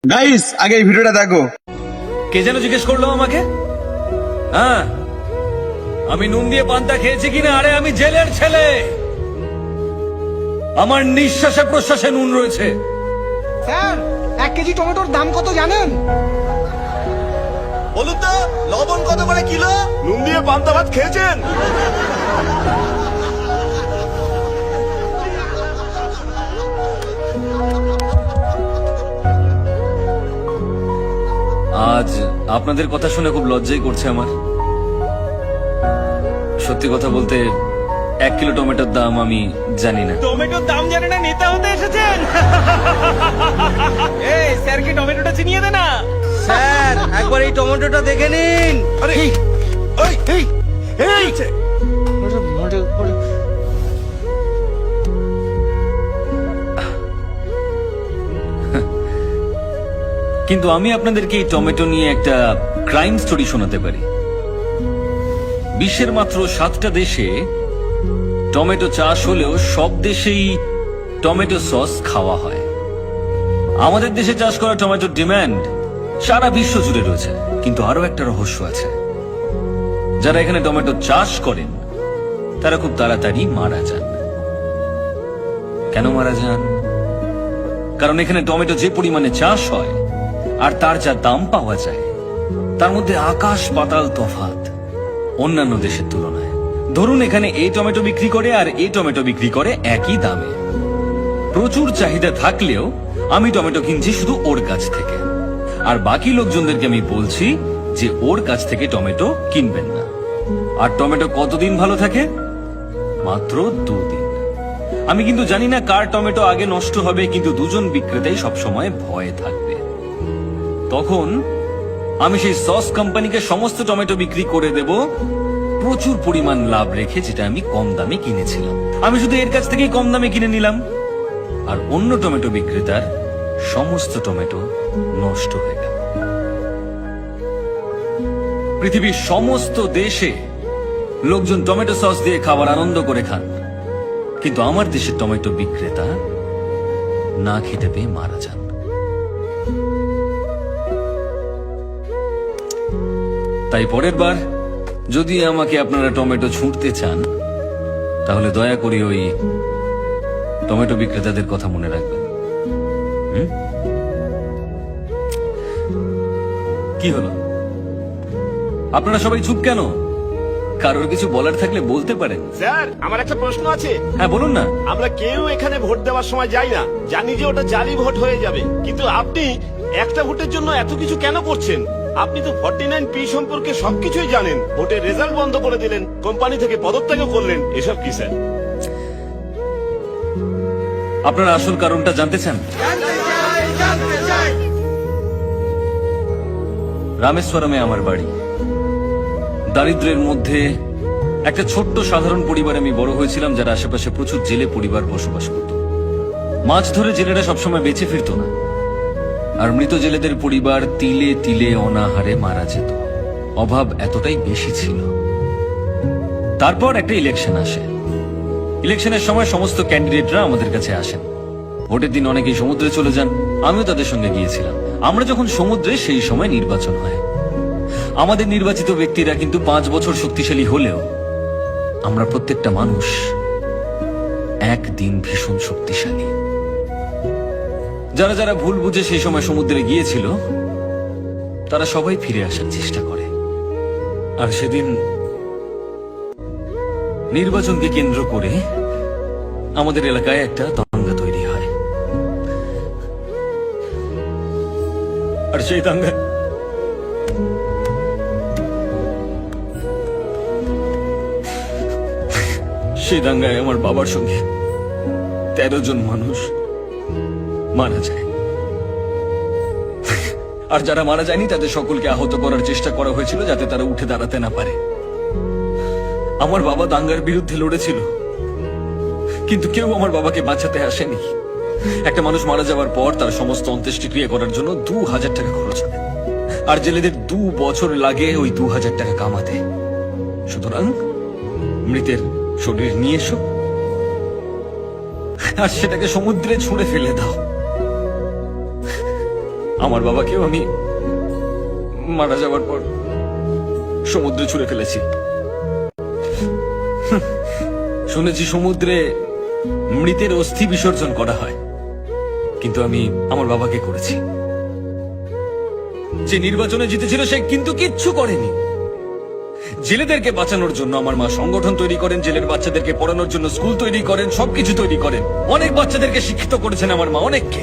Guys আগে এই ভিডিওটা দেখো। কে যেন জিজ্ঞেস করলো আমাকে? হ্যাঁ, আমি নুন দিয়ে পান্তা খেয়েছি কিনা? আরে আমি জেলের ছেলে, আমার নিঃশ্বাসে প্রশ্বাসে নুন রয়েছে। স্যার 1 কেজি টমেটোর দাম কত জানেন? বলুন তো লবণ কত করে কিলো? নুন দিয়ে পান্তা ভাত খেয়েছেন? আজ আপনাদের কথা শুনে খুব লজ্জাই করছে আমার। সত্যি কথা বলতে 1 কিলো টমেটোর দাম আমি জানি না। টমেটোর দাম জানে না, নেতা হতে এসেছেন? এই স্যার কি টমেটোটা চিনিয়ে দে না। স্যার একবার এই টমেটোটা দেখে নিন। আরে এই এই এই কিন্তু আমি আপনাদেরকে এই টমেটো নিয়ে একটা ক্রাইম স্টোরি শোনাতে পারি। বিশ্বের মাত্র 7টা দেশে টমেটো চাষ হলেও সব দেশেই টমেটো সস খাওয়া হয়। আমাদের দেশে চাষ করা টমেটোর ডিমান্ড সারা বিশ্ব জুড়ে রয়েছে। কিন্তু আরো একটা রহস্য আছে, যারা এখানে টমেটো চাষ করেন তারা খুব তাড়াতাড়ি মারা যান। কেন মারা যান? কারণ এখানে টমেটো যে পরিমাণে চাষ হয় আর তার যা দাম পাওয়া যায়, তার মধ্যে আকাশ পাতাল তফাৎ অন্যান্য দেশের তুলনায়। ধরুন এখানে এই টমেটো বিক্রি করে আর এই টমেটো বিক্রি করে একই দামে। প্রচুর চাহিদা থাকলেও আমি টমেটো কিনছি শুধু ওর কাছ থেকে, আর বাকি লোকজনদেরকে আমি বলছি যে ওর কাছ থেকে টমেটো কিনবেন না। আর টমেটো কতদিন ভালো থাকে? মাত্র 2 দিন। আমি কিন্তু জানি না কার টমেটো আগে নষ্ট হবে, কিন্তু দুজন বিক্রেতাই সবসময় ভয়ে থাকবে। তখন আমি সেই সস কোম্পানিকে সমস্ত টমেটো বিক্রি করে দেব প্রচুর পরিমাণ লাভ রেখে, যেটা আমি কম দামে কিনেছিলাম। আমি শুধু এর কাছ থেকেই কম দামে কিনে নিলাম, আর অন্য টমেটো বিক্রেতার সমস্ত টমেটো নষ্ট হয়ে গেল। পৃথিবীর সমস্ত দেশে লোকজন টমেটো সস দিয়ে খাবার আনন্দ করে খান, কিন্তু আমার দেশের টমেটো বিক্রেতা না খেতে পেয়ে মারা যান। তাই পরের বার যদি আমাকে আপনারা টমেটো ছুঁড়তে চান, তাহলে দয়া করে ওই টমেটো বিক্রেতাদের কথা মনে রাখবেন। কি হলো? আপনারা সবাই চুপ কেন? কারোর কিছু বলার থাকলে বলতে পারেন। স্যার আমার একটা প্রশ্ন আছে। হ্যাঁ বলুন না। আমরা কেউ এখানে ভোট দেওয়ার সময় যাই না, জানি যে ওটা জালি ভোট হয়ে যাবে, কিন্তু আপনি একটা ভোটের জন্য এত কিছু কেন করছেন? আপনি তো 49P সম্পর্কে সবকিছুই জানেন। ভোটের রেজাল্ট বন্ধ করে দিলেন, কোম্পানি থেকে পদত্যাগও করলেন, এসব কি স্যার? আপনারা আসল কারণটা জানতে চান? রামেশ্বরমে আমার বাড়ি। দারিদ্র্যের মধ্যে একটা ছোট্ট সাধারণ পরিবারে আমি বড় হয়েছিলাম, যারা আশেপাশে প্রচুর জেলে পরিবার বসবাস করত। মাছ ধরে জেলেরা সবসময় বেঁচে ফিরত না, আর মৃত জেলেদের পরিবার তিলে তিলে অনাহারে মারা যেত। অভাব এতটাই বেশি ছিল। তারপর একটা ইলেকশন আসে। ইলেকশনের সময় সমস্ত ক্যান্ডিডেটরা আমাদের কাছে আসেন। ভোটের দিন অনেকেই সমুদ্রে চলে যান, আমিও তাদের সঙ্গে গিয়েছিলাম। আমরা যখন সমুদ্রে, সেই সময় নির্বাচন হয়। আমাদের নির্বাচিত ব্যক্তিরা কিন্তু 5 বছর শক্তিশালী হলেও আমরা প্রত্যেকটা মানুষ একদিন ভীষণ শক্তিশালী। যারা যারা ভুল বুঝে সেই সময় সমুদ্রে গিয়েছিল, তারা সবাই ফিরে আসার চেষ্টা করে। আর সেদিন নির্বাচনকে কেন্দ্র করে আমাদের এলাকায় একটা দাঙ্গা তৈরি হয়। আর সেই দাঙ্গায় আমার বাবার সঙ্গে 13 জন মানুষ মারা যায়। আর যারা মারা যায়নি তাদের সকলকে আহত করার চেষ্টা করা হয়েছিল, যাতে তারা উঠে দাঁড়াতে না পারে। আমার বাবা দাঙ্গার বিরুদ্ধে লড়েছিল, কিন্তু কেউ আমার বাবাকে বাঁচাতে আসেনি। একটা মানুষ মারা যাওয়ার পর তার সমস্ত অন্ত্যেষ্টিক্রিয়া করার জন্য 2000 টাকা খরচ হয়, আর জেলেদের 2 বছর লাগে ওই 2000 টাকা কামাতে। সুতরাং মৃতের শরীর নিয়ে এসো আর সেটাকে সমুদ্রে ছুঁড়ে ফেলে দাও। আমার বাবাকেও আমি মারা যাওয়ার পর সমুদ্রে ছুঁড়ে ফেলেছি। শুনেছি সমুদ্রে মৃতের অস্থি বিসর্জন করা হয়, কিন্তু আমি আমার বাবাকে করেছি। যে নির্বাচনে জিতেছিল সে কিন্তু কিচ্ছু করেনি। জেলেদেরকে বাঁচানোর জন্য আমার মা সংগঠন তৈরি করেন, জেলের বাচ্চাদেরকে পড়ানোর জন্য স্কুল তৈরি করেন, সবকিছু তৈরি করেন। অনেক বাচ্চাদেরকে শিক্ষিত করেছেন আমার মা, অনেককে।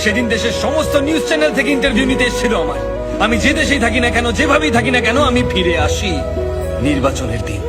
সেদিন দেশের সমস্ত নিউজ চ্যানেল থেকে ইন্টারভিউ নিতে এসেছিল আমার। আমি যে দেশেই থাকি না কেন, যেভাবেই থাকি না কেন, আমি ফিরে আসি নির্বাচনের দিন।